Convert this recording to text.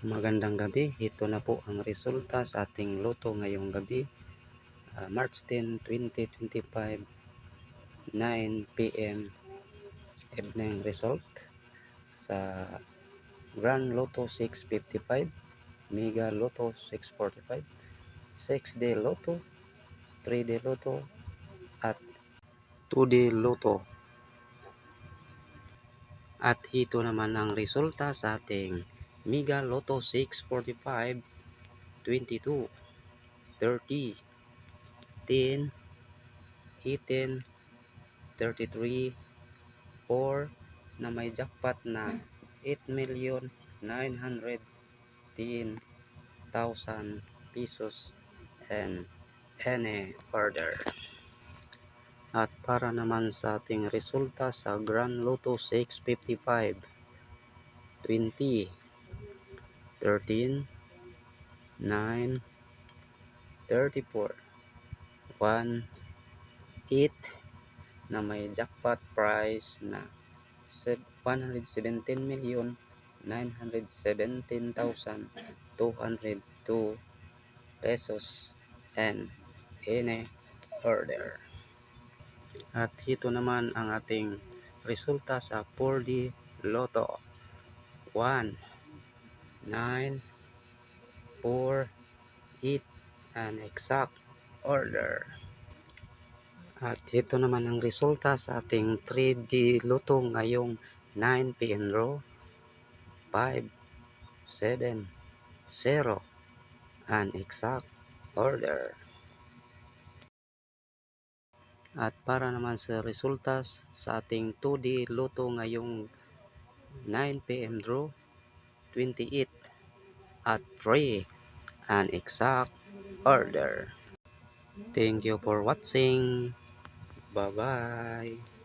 Magandang gabi. Ito na po ang resulta sa ating loto ngayong gabi. March 10, 2025, 9 p.m. evening result sa Grand Lotto 655, Mega Lotto 645, 6D Lotto, 3D Lotto at 2D Lotto. At ito naman ang resulta sa ating Mega Lotto 645, 22, 30, 10, 18, 33, 4 na may jackpot na 8,910,000 pesos and any order. At para naman sa ating resulta sa Grand Lotto 655, 20, 13, 9, 34, 1, 8 na may jackpot price na 117,917,202 pesos and any order. At ito naman ang ating resulta sa 4D Lotto. 1, 9, 4, 8 and exact order. At ito naman ang resulta sa ating 3D Lotto ngayong 9 p.m. draw. 5, 7, 0 and exact order. At para naman sa resulta sa ating 2D Lotto ngayong 9 p.m. draw. 28 at 3 and exact order. Thank you for watching. Bye-bye.